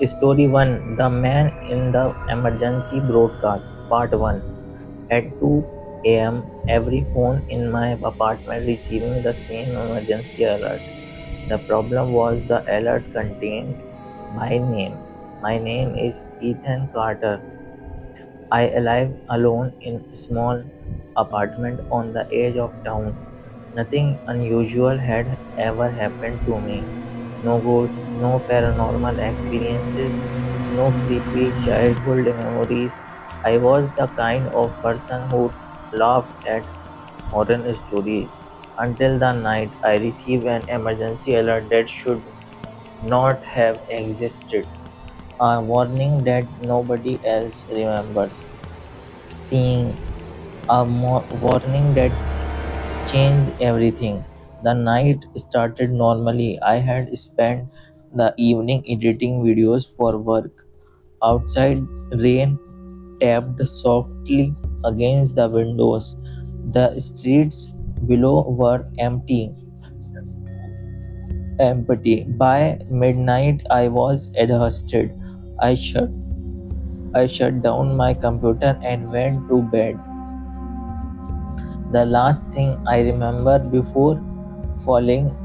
Story 1. The Man in the Emergency Broadcast. Part 1. At 2 a.m., every phone in my apartment receiving the same emergency alert. The problem was the alert contained my name. My name is Ethan Carter. I live alone in a small apartment on the edge of town. Nothing unusual had ever happened to me. No ghosts, no paranormal experiences, no creepy childhood memories. I was the kind of person who laughed at horror stories until the night I received an emergency alert that should not have existed. A warning that nobody else remembers. Seeing a warning that changed everything. The night started normally. I had spent the evening editing videos for work. Outside, rain tapped softly against the windows. The streets below were empty. By midnight, I was exhausted. I shut I shut down my computer and went to bed. The last thing I remember before falling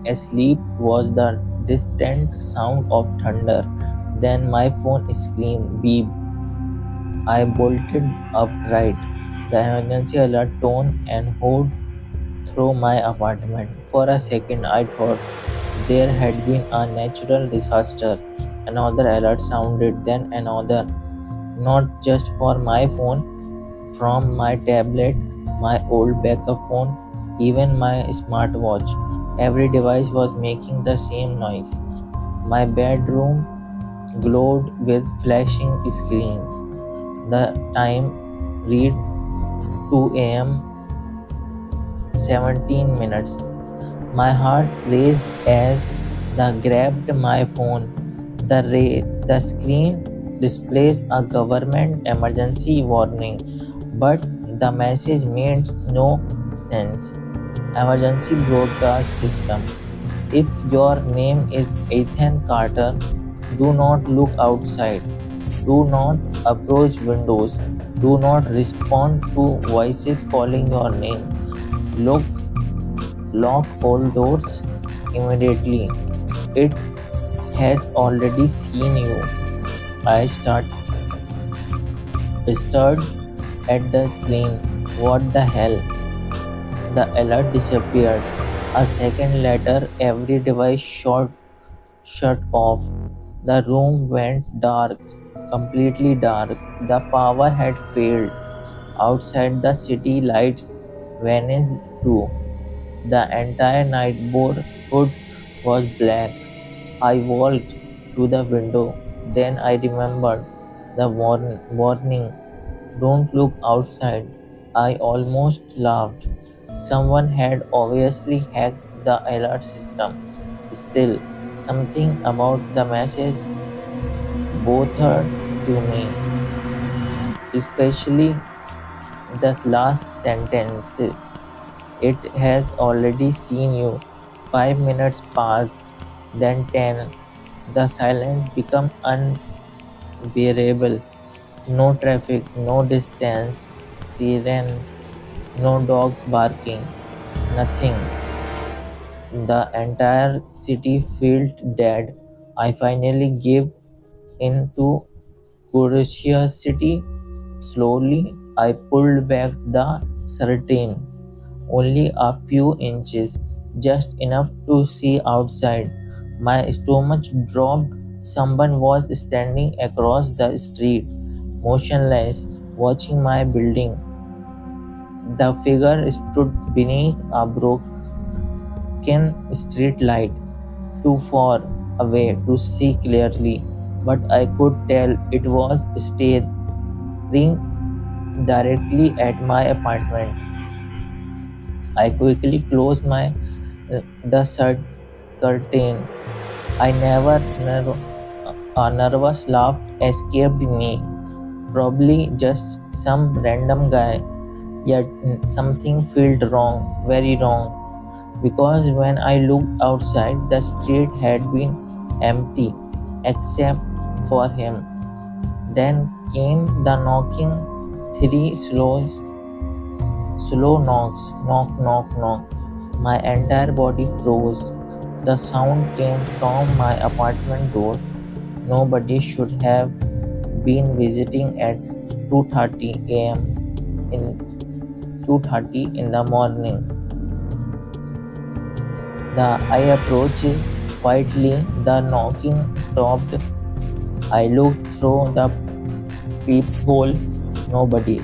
asleep was the distant sound of thunder. Then my phone screamed beep. I bolted upright. The emergency alert tone and howled through my apartment. For a second, I thought there had been a natural disaster. Another alert sounded, then another. Not just for my phone, from my tablet, my old backup phone, even my smartwatch. Every device was making the same noise. My bedroom glowed with flashing screens. The time read 2 a.m. 17 minutes. My heart raced as I grabbed my phone. The screen displays a government emergency warning, but the message made no sense. Emergency broadcast system. If your name is Ethan Carter, do not look outside. Do not approach windows. Do not respond to voices calling your name. Look, lock all doors immediately. It has already seen you. I stared at the screen. What the hell? The alert disappeared. A second later, every device shut off. The room went dark, completely dark. The power had failed. Outside, the city lights vanished too. The entire neighborhood was black. I walked to the window. Then I remembered the warning. Don't look outside. I almost laughed. Someone had obviously hacked the alert system. Still, something about the message bothered to me, especially the last sentence. It has already seen you. 5 minutes passed, then 10. The silence became unbearable. No traffic, no distance, sirens, no dogs barking, nothing. The entire city felt dead. I finally gave in to curiosity. Slowly, I pulled back the curtain. Only a few inches, just enough to see outside. My stomach dropped. Someone was standing across the street, motionless, watching my building. The figure stood beneath a broken street light, too far away to see clearly, but I could tell it was staring directly at my apartment. I quickly closed the curtain. I never a nervous laugh escaped me. Probably just some random guy. Yet something felt wrong, very wrong. Because when I looked outside, the street had been empty, except for him. Then came the knocking, three slow knocks, knock, knock, knock. My entire body froze. The sound came from my apartment door. Nobody should have been visiting at 2:30 a.m. in 2:30 in the morning. I approached quietly. The knocking stopped. I looked through the peephole. Nobody.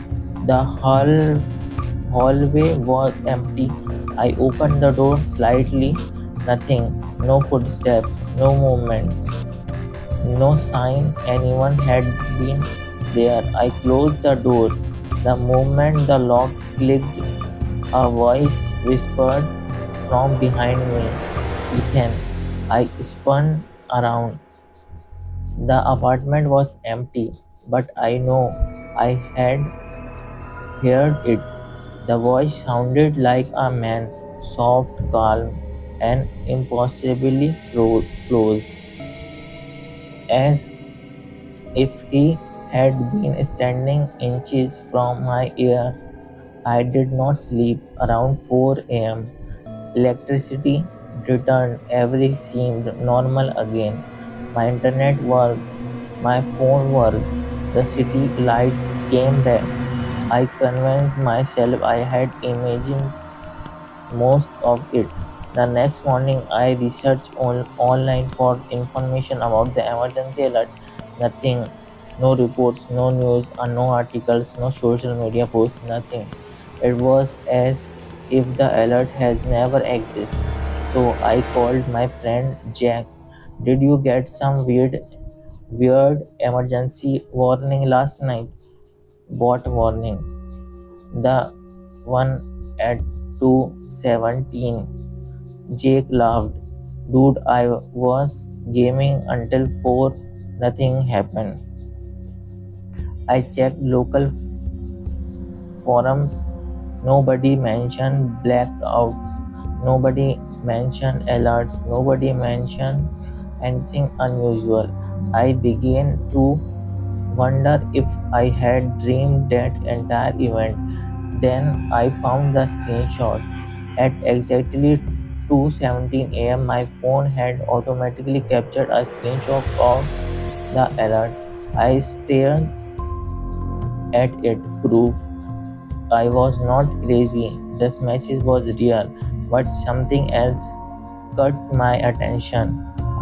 The hallway was empty. I opened the door slightly. Nothing. No footsteps. No movement. No sign anyone had been there. I closed the door. The moment the lock clicked, a voice whispered from behind me, "Ethan." I spun around. The apartment was empty, but I know I had heard it. The voice sounded like a man, soft, calm, and impossibly close, as if he had been standing inches from my ear. I did not sleep. Around 4 a.m., electricity returned. Everything seemed normal again. My internet worked. My phone worked. The city lights came back. I convinced myself I had imagined most of it. The next morning, I researched online for information about the emergency alert. Nothing. No reports, no news, no articles, no social media posts, nothing. It was as if the alert has never existed. So I called my friend Jack. "Did you get some weird emergency warning last night?" "What warning?" "The one at 2:17." Jake laughed. "Dude, I was gaming until 4. Nothing happened." I checked local forums. Nobody mentioned blackouts. Nobody mentioned alerts. Nobody mentioned anything unusual. I began to wonder if I had dreamed that entire event. Then I found the screenshot. At exactly 2:17 a.m., my phone had automatically captured a screenshot of the alert. I stared at it, proof I was not crazy. This message was real, but something else caught my attention.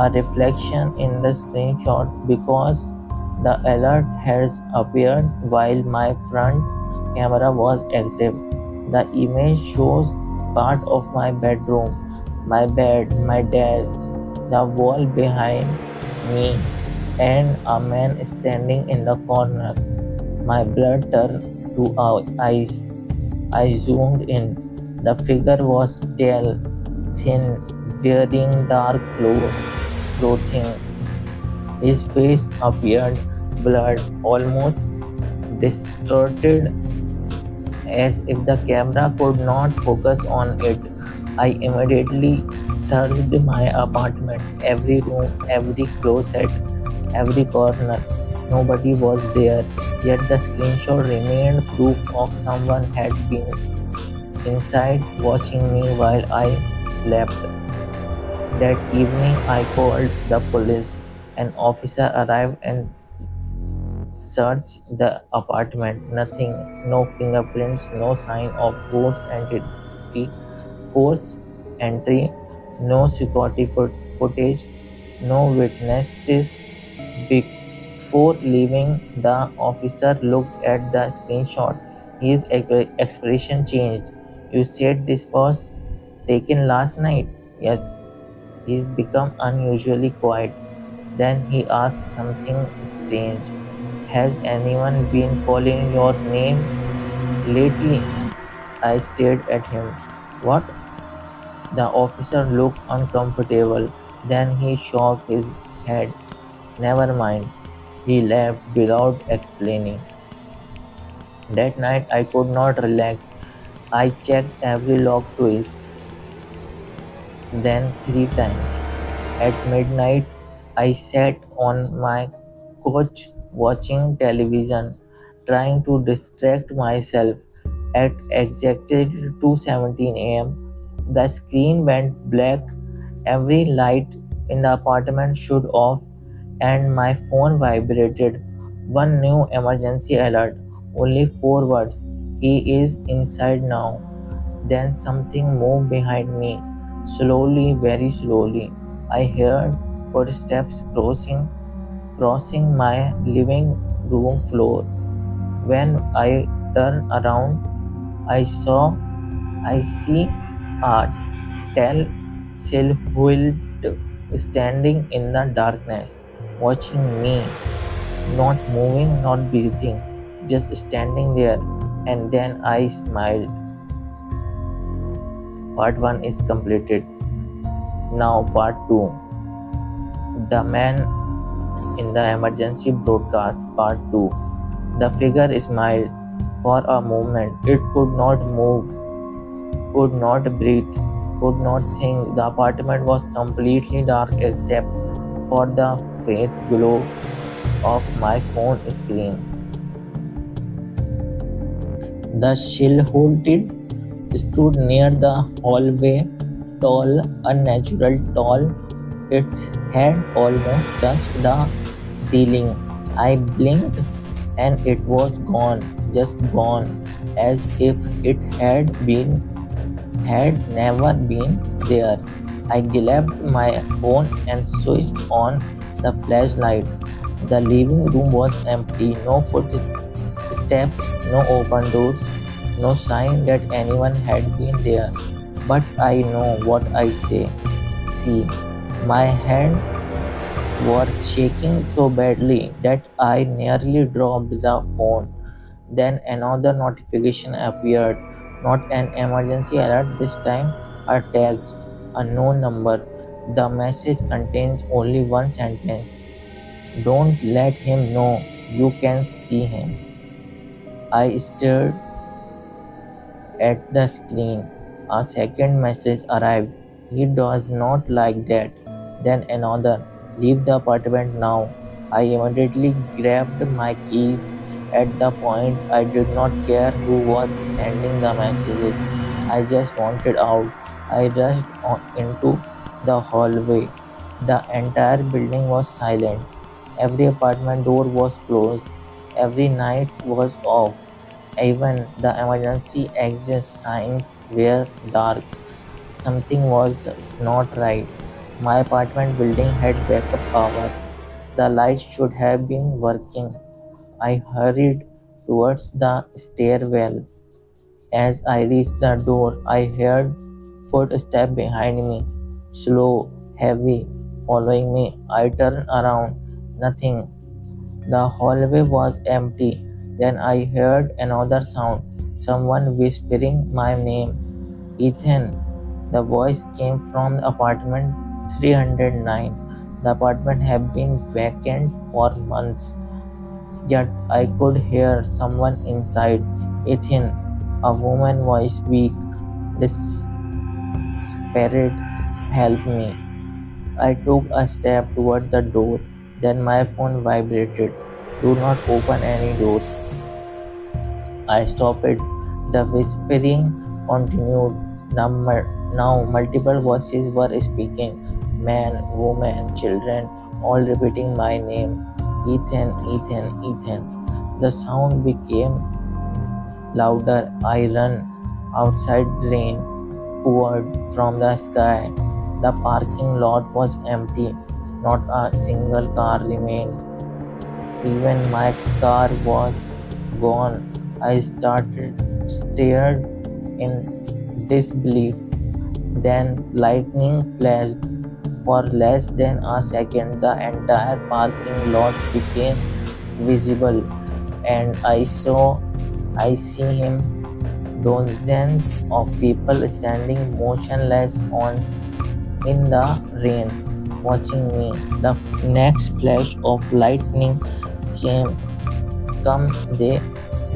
A reflection in the screenshot, because the alert has appeared while my front camera was active. The image shows part of my bedroom, my bed, my desk, the wall behind me, and a man standing in the corner. My blood turned to ice. I zoomed in. The figure was tall, thin, wearing dark clothing. His face appeared blurred, almost distorted, as if the camera could not focus on it. I immediately searched my apartment, every room, every closet, every corner. Nobody was there, yet the screenshot remained proof of someone had been inside watching me while I slept. That evening, I called the police. An officer arrived and searched the apartment. Nothing, no fingerprints, no sign of forced entry, no security footage, no witnesses. Before leaving, the officer looked at the screenshot. His expression changed. "You said this was taken last night?" "Yes." He's become unusually quiet. Then he asked something strange. "Has anyone been calling your name lately?" I stared at him. "What?" The officer looked uncomfortable. Then he shook his head. "Never mind." He left without explaining. That night I could not relax. I checked every lock twice, then 3 times. At midnight, I sat on my couch watching television, trying to distract myself. At exactly 2:17 a.m., the screen went black, every light in the apartment shut off, and my phone vibrated. One new emergency alert, only 4 words. He is inside now. Then something moved behind me, slowly, very slowly. I heard footsteps crossing my living room floor. When I turned around, I saw I see a tall silhouette standing in the darkness, watching me, not moving, not breathing, just standing there. And then I smiled. Part 1 is completed. Now, part 2. The Man in the Emergency Broadcast, Part 2. The figure smiled. For a moment, it could not move, could not breathe, could not think. The apartment was completely dark except for the faint glow of my phone screen. The silhouette stood near the hallway, tall, unnatural tall. Its head almost touched the ceiling. I blinked and it was gone, just gone, as if it had never been there. I grabbed my phone and switched on the flashlight. The living room was empty, no footsteps, no open doors, no sign that anyone had been there. But I know what I say. See, my hands were shaking so badly that I nearly dropped the phone. Then another notification appeared, not an emergency alert this time, a text, a known number. The message contains only one sentence. Don't let him know you can see him. I stared at the screen. A second message arrived. He does not like that. Then another. Leave the apartment now. I immediately grabbed my keys. At the point, I did not care who was sending the messages. I just wanted out. I rushed into the hallway. The entire building was silent. Every apartment door was closed. Every night was off. Even the emergency exit signs were dark. Something was not right. My apartment building had backup power. The lights should have been working. I hurried towards the stairwell. As I reached the door, I heard footsteps behind me, slow, heavy, following me. I turned around. Nothing. The hallway was empty. Then I heard another sound, someone whispering my name. Ethan. The voice came from apartment 309. The apartment had been vacant for months, yet I could hear someone inside. Ethan. A woman's voice, weak, desperate. Help me. I took a step toward the door. Then my phone vibrated. Do not open any doors. I stopped it. The whispering continued. Now multiple voices were speaking. Men, women, children, all repeating my name. Ethan, Ethan, Ethan. The sound became louder. I ran outside. Rain poured from the sky. The parking lot was empty. Not a single car remained. Even my car was gone. I stared in disbelief. Then lightning flashed. For less than a second, the entire parking lot became visible, and I see him. Dozens of people standing motionless in the rain, watching me. The next flash of lightning came. Come, they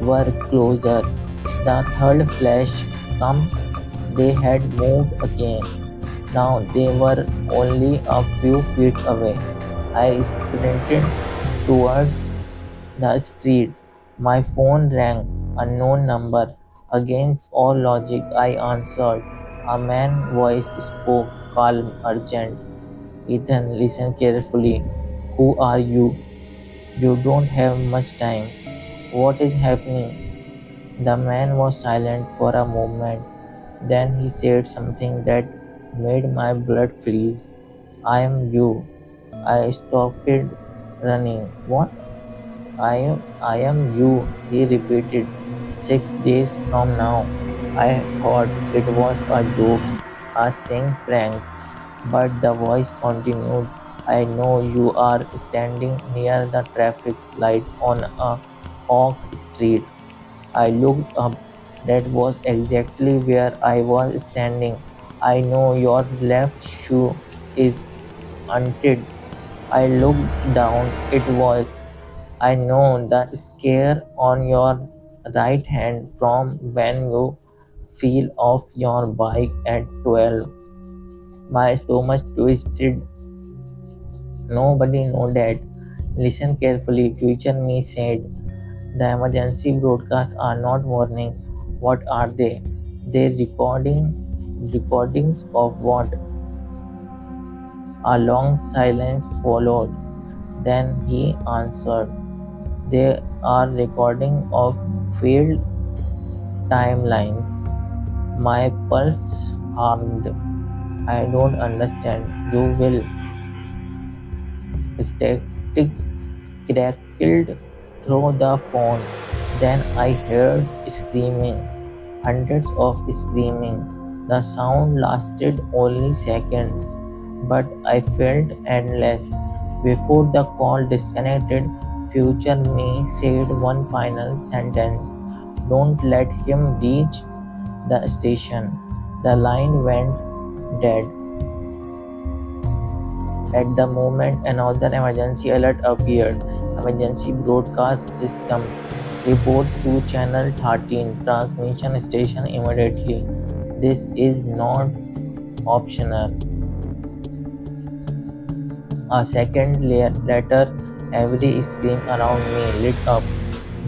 were closer. The third flash come. They had moved again. Now they were only a few feet away. I sprinted toward the street. My phone rang. Unknown number. Against all logic, I answered. A man's voice spoke, calm, urgent. Ethan, listen carefully. Who are you? You don't have much time. What is happening? The man was silent for a moment. Then he said something that made my blood freeze. I am you. I stopped running. What? I am you, he repeated. 6 days from now. I thought it was a joke, a sing prank, but the voice continued. I know you are standing near the traffic light on a Oak Street. I looked up. That was exactly where I was standing. I know your left shoe is untied. I looked down. It was. I know the scare on your right hand from when you fell off your bike at 12. My stomach twisted. Nobody know that. Listen carefully, future me said. The emergency broadcasts are not warning. What are they? They recordings of what? A long silence followed. Then he answered. They are recording of failed timelines. My pulse harmed. I don't understand. You will. Static crackled through the phone. Then I heard screaming. Hundreds of screaming. The sound lasted only seconds, but I felt endless. Before the call disconnected, future me said one final sentence. Don't let him reach the station. The line went dead. At the moment, another emergency alert appeared. Emergency broadcast system. Report to channel 13. Transmission station immediately. This is not optional. A second later, every screen around me lit up.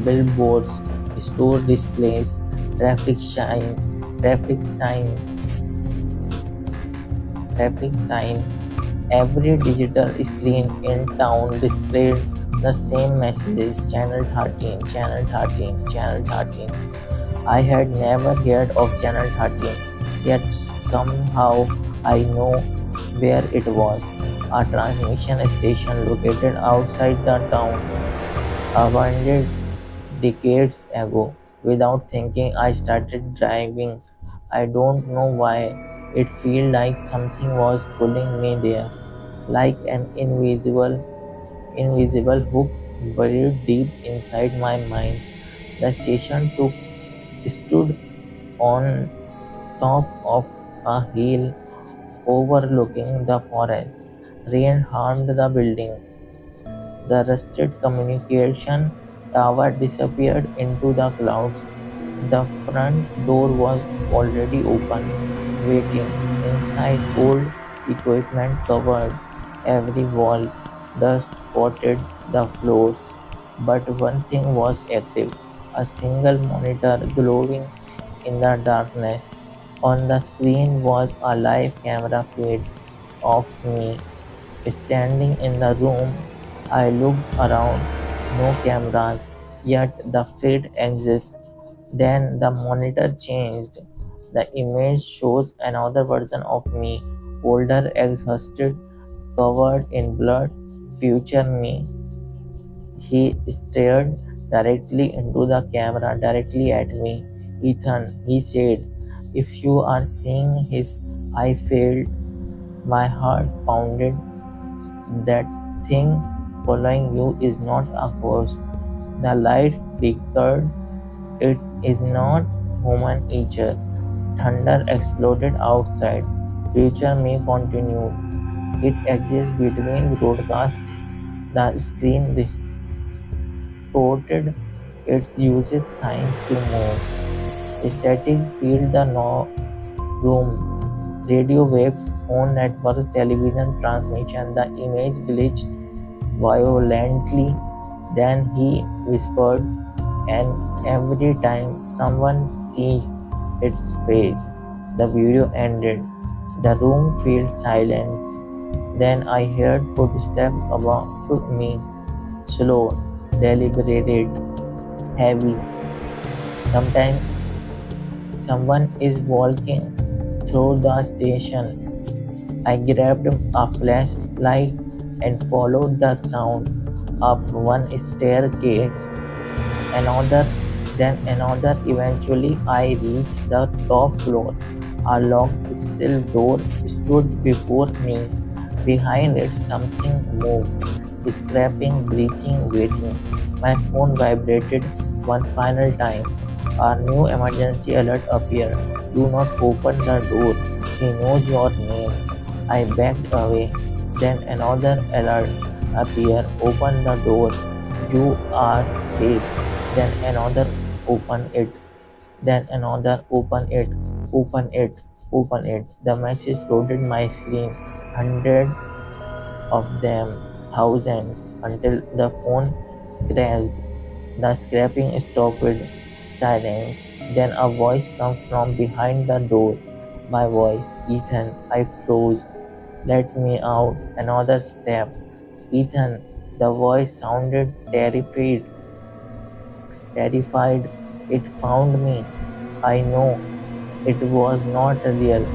Billboards, store displays, traffic signs, traffic sign. Every digital screen in town displayed the same messages. Channel 13, Channel 13, Channel 13. I had never heard of Channel 13, yet somehow I know where it was. A transmission station located outside the town, abandoned decades ago. Without thinking, I started driving. I don't know why. It felt like something was pulling me there, like an invisible hook buried deep inside my mind. The station stood on top of a hill overlooking the forest. Rain harmed the building. The rusted communication tower disappeared into the clouds. The front door was already open, waiting. Inside, old equipment covered every wall. Dust coated the floors. But one thing was active, a single monitor glowing in the darkness. On the screen was a live camera feed of me standing in the room. I looked around, no cameras, yet the feed exists. Then the monitor changed. The image shows another version of me, older, exhausted, covered in blood. Future me. He stared directly into the camera, directly at me. Ethan, he said, if you are seeing his, I failed. My heart pounded. That thing following you is not a ghost. The light flickered. It is not human nature. Thunder exploded outside. Future me continued. It exists between broadcasts. The screen distorted. It uses signs to move. Static filled the room. Radio waves, phone networks, television transmission. The image glitched violently. Then he whispered, and every time someone sees its face, the video ended. The room filled silence. Then I heard footsteps above me, slow, deliberate, heavy. Sometimes someone is walking through the station. I grabbed a flashlight and followed the sound up one staircase, another, then another. Eventually, I reached the top floor. A locked steel door stood before me. Behind it, something moved, scraping, breathing, waiting. My phone vibrated one final time. A new emergency alert appeared. Do not open the door. He knows your name. I backed away. Then another alert appeared. Open the door. You are safe. Then another, open it. Then another, open it. Open it. Open it. The message flooded my screen. Hundreds of them, thousands, until the phone crashed. The scraping stopped. Silence. Then a voice came from behind the door. My voice, Ethan. I froze. Let me out. Another scrap. Ethan. The voice sounded terrified. Terrified. It found me. I know it was not real.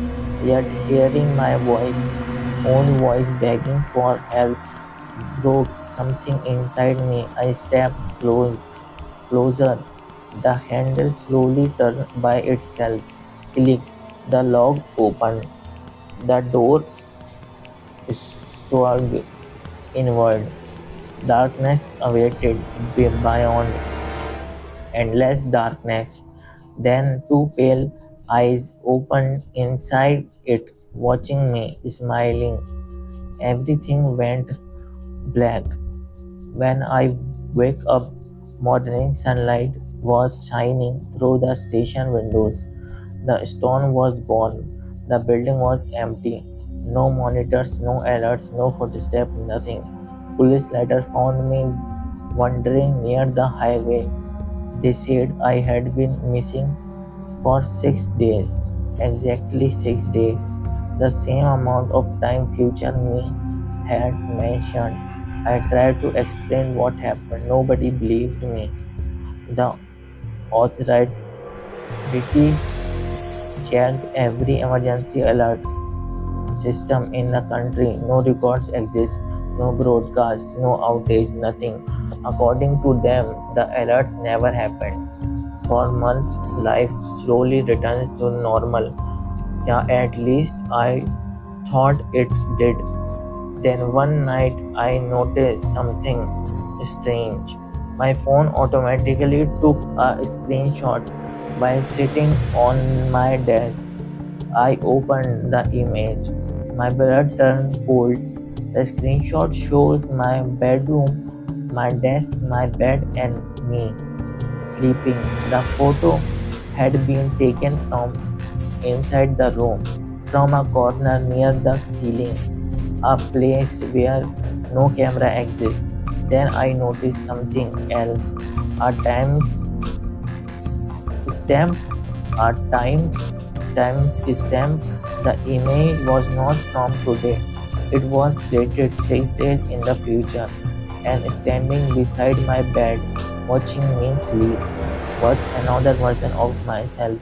Yet hearing my own voice begging for help, broke something inside me. I stepped closer. The handle slowly turned by itself. Click. The lock opened. The door swung inward. Darkness awaited beyond. Endless darkness. Then two pale eyes opened inside it, watching me, smiling. Everything went black. When I wake up, morning sunlight was shining through the station windows. The stone was gone. The building was empty. No monitors, no alerts, no footsteps, nothing. Police later found me wandering near the highway. They said I had been missing for 6 days. Exactly 6 days. The same amount of time future me had mentioned. I tried to explain what happened. Nobody believed me. The authorities checked every emergency alert system in the country. No records exist, no broadcast, no outage, nothing. According to them, the alerts never happened. For months, life slowly returns to normal. Yeah, at least I thought it did. Then one night I noticed something strange. My phone automatically took a screenshot while sitting on my desk. I opened the image. My blood turned cold. The screenshot shows my bedroom, my desk, my bed, and me sleeping. The photo had been taken from inside the room, from a corner near the ceiling, a place where no camera exists. Then I noticed something else. A stamp, a times stamp. The image was not from today. It was dated 6 days in the future, and standing beside my bed, watching me sleep, was another version of myself,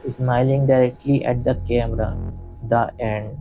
smiling directly at the camera. The end.